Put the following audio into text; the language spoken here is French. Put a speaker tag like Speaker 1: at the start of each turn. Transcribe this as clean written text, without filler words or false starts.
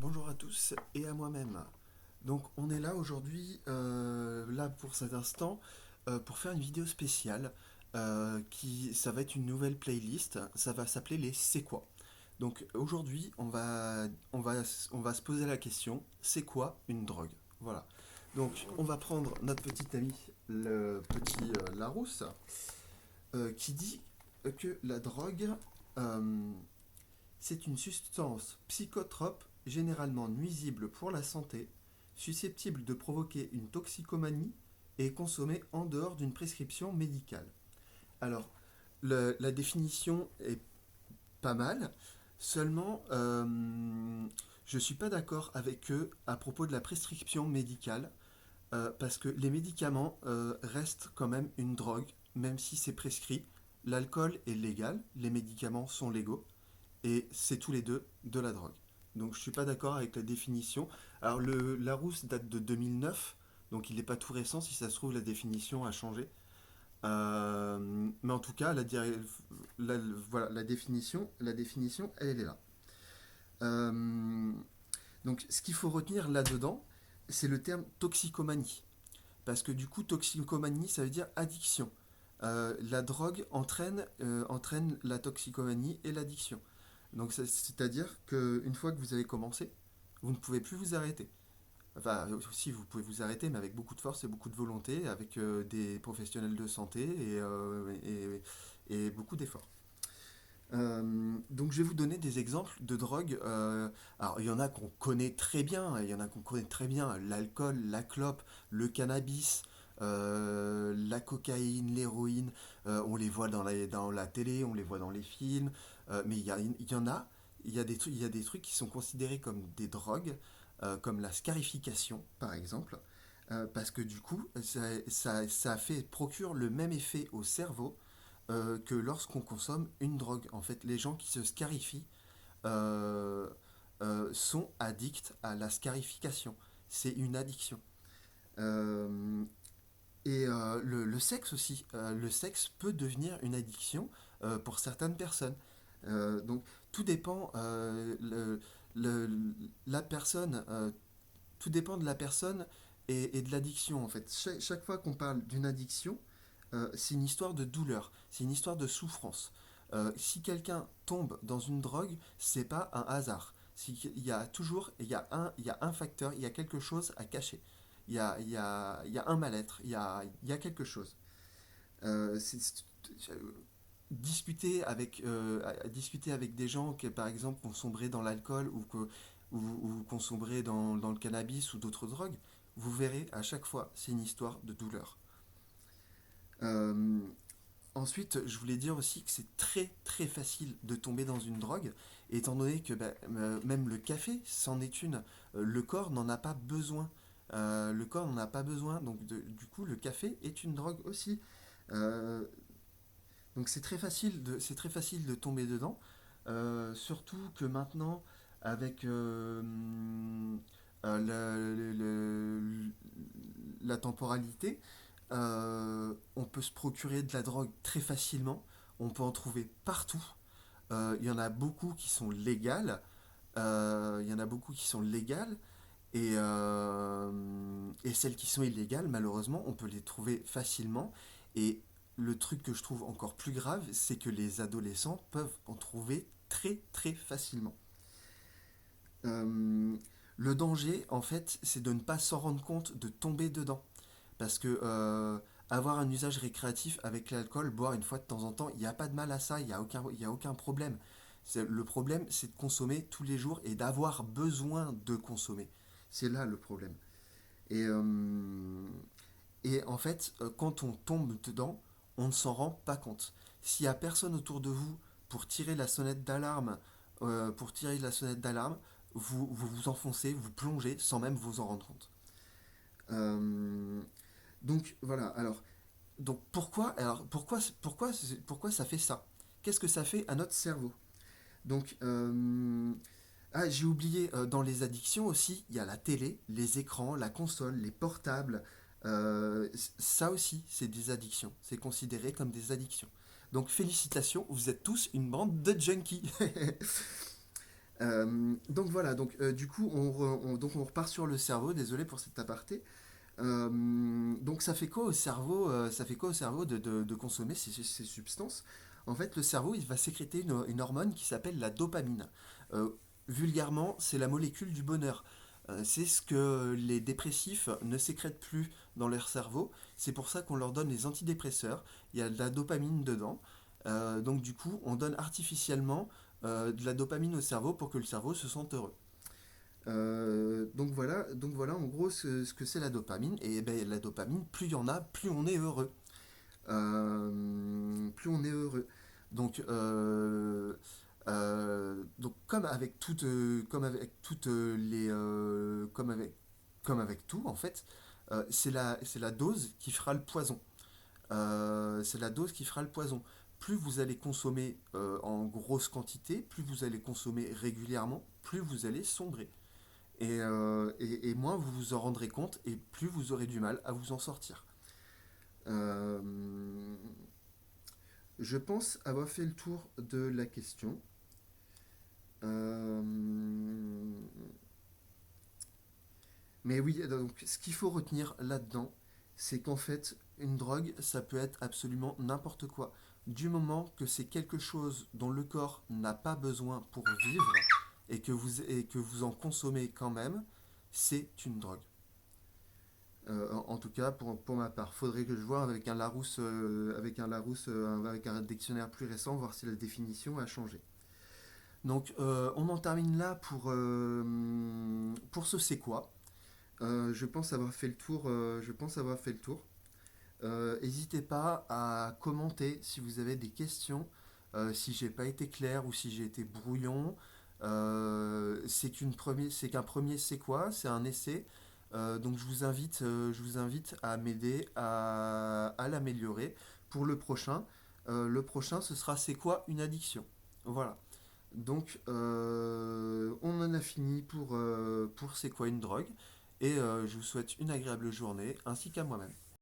Speaker 1: Bonjour à tous et à moi-même. Donc on est là aujourd'hui, là pour cet instant, pour faire une vidéo spéciale ça va être une nouvelle playlist. Ça va s'appeler les C'est quoi. Donc aujourd'hui on va se poser la question, c'est quoi une drogue? Voilà. Donc on va prendre notre petit ami le petit Larousse qui dit que la drogue euh, c'est une substance psychotrope généralement nuisible pour la santé, susceptible de provoquer une toxicomanie et consommée en dehors d'une prescription médicale. Alors, la définition est pas mal, seulement je ne suis pas d'accord avec eux à propos de la prescription médicale, parce que les médicaments restent quand même une drogue, même si c'est prescrit. L'alcool est légal, les médicaments sont légaux, et c'est tous les deux de la drogue. Donc je suis pas d'accord avec la définition. Alors le Larousse date de 2009, donc il n'est pas tout récent, si ça se trouve la définition a changé. Mais en tout cas, la- voilà, la définition, elle est là. Euh, donc ce qu'il faut retenir là-dedans, c'est le terme toxicomanie. Parce que du coup, toxicomanie, ça veut dire addiction. La drogue entraîne la toxicomanie et l'addiction. Donc c'est-à-dire qu'une fois que vous avez commencé, vous ne pouvez plus vous arrêter. Enfin, si vous pouvez vous arrêter, mais avec beaucoup de force et beaucoup de volonté, avec des professionnels de santé et beaucoup d'efforts. Donc je vais vous donner des exemples de drogues. Alors il y en a qu'on connaît très bien, il y en a qu'on connaît très bien, l'alcool, la clope, le cannabis, la cocaïne, l'héroïne, on les voit dans la télé, on les voit dans les films, mais il y en a, il y a des trucs qui sont considérés comme des drogues, comme la scarification par exemple, parce que du coup procure le même effet au cerveau que lorsqu'on consomme une drogue. En fait, les gens qui se scarifient euh, sont addicts à la scarification. C'est une addiction. Euh, le sexe aussi. Le sexe peut devenir une addiction pour certaines personnes. Donc tout dépend, la personne, tout dépend de la personne et de l'addiction en fait. Chaque fois qu'on parle d'une addiction, c'est une histoire de douleur, c'est une histoire de souffrance. Si quelqu'un tombe dans une drogue, c'est pas un hasard. Il y a toujours, il y a un facteur, il y a quelque chose à cacher. Il y a un mal-être, il y a quelque chose. Discuter avec des gens qui, par exemple, ont sombré dans l'alcool ou qui ont sombré dans le cannabis ou d'autres drogues, vous verrez à chaque fois, c'est une histoire de douleur. Euh, Ensuite, je voulais dire aussi que c'est très très facile de tomber dans une drogue, étant donné que même le café, c'en est une. Le corps n'en a pas besoin. Le corps n'en a pas besoin, donc du coup, le café est une drogue aussi. Euh, donc c'est très facile de tomber dedans. Surtout que maintenant, avec la temporalité, on peut se procurer de la drogue très facilement. On peut en trouver partout. Il y en a beaucoup qui sont légales. Il y en a beaucoup qui sont légales. Et celles qui sont illégales, malheureusement, on peut les trouver facilement. Et le truc que je trouve encore plus grave, c'est que les adolescents peuvent en trouver très très facilement. Euh, le danger, en fait, c'est de ne pas s'en rendre compte, de tomber dedans. Parce que avoir un usage récréatif avec l'alcool, boire une fois de temps en temps, il n'y a pas de mal à ça, il y a aucun problème. Le problème, c'est de consommer tous les jours et d'avoir besoin de consommer. C'est là le problème. Et, euh, et en fait, quand on tombe dedans, on ne s'en rend pas compte. S'il n'y a personne autour de vous pour tirer la sonnette d'alarme, vous enfoncez, vous plongez sans même vous en rendre compte. Euh, donc voilà. Donc pourquoi ça fait ça? Qu'est-ce que ça fait à notre cerveau? Donc j'ai oublié, dans les addictions aussi, il y a la télé, les écrans, la console, les portables. Ça aussi, c'est des addictions. C'est considéré comme des addictions. Donc félicitations, vous êtes tous une bande de junkies. Donc voilà, du coup donc on repart sur le cerveau, désolé pour cet aparté. Donc ça fait quoi au cerveau, ça fait quoi au cerveau de consommer ces substances? En fait, le cerveau il va sécréter une hormone qui s'appelle la dopamine. Euh, Vulgairement, c'est la molécule du bonheur. C'est ce que les dépressifs ne sécrètent plus dans leur cerveau. C'est pour ça qu'on leur donne les antidépresseurs. Il y a de la dopamine dedans. Donc du coup, on donne artificiellement de la dopamine au cerveau pour que le cerveau se sente heureux. Donc voilà en gros ce que c'est la dopamine. Et ben, la dopamine, plus il y en a, plus on est heureux. Plus on est heureux. Donc, comme avec toutes les, comme avec tout en fait, c'est la dose qui fera le poison. C'est la dose qui fera le poison. Plus vous allez consommer en grosse quantité, plus vous allez consommer régulièrement, plus vous allez sombrer. Et moins vous vous en rendrez compte, et plus vous aurez du mal à vous en sortir. Euh, je pense avoir fait le tour de la question. Euh, mais oui, donc ce qu'il faut retenir là-dedans, c'est qu'en fait, une drogue, ça peut être absolument n'importe quoi. Du moment que c'est quelque chose dont le corps n'a pas besoin pour vivre et que vous en consommez quand même, c'est une drogue. En tout cas, pour ma part, faudrait que je vois avec un dictionnaire plus récent, voir si la définition a changé. Donc, on en termine là pour ce c'est quoi. Je pense avoir fait le tour. Je pense avoir fait le tour. N'hésitez pas à commenter si vous avez des questions, si j'ai pas été clair ou si j'ai été brouillon. C'est qu'un premier c'est quoi? C'est un essai. Donc je vous invite à m'aider à l'améliorer pour le prochain. Le prochain, ce sera c'est quoi une addiction? Voilà. Donc, on en a fini pour c'est quoi une drogue. Et je vous souhaite une agréable journée, ainsi qu'à moi-même.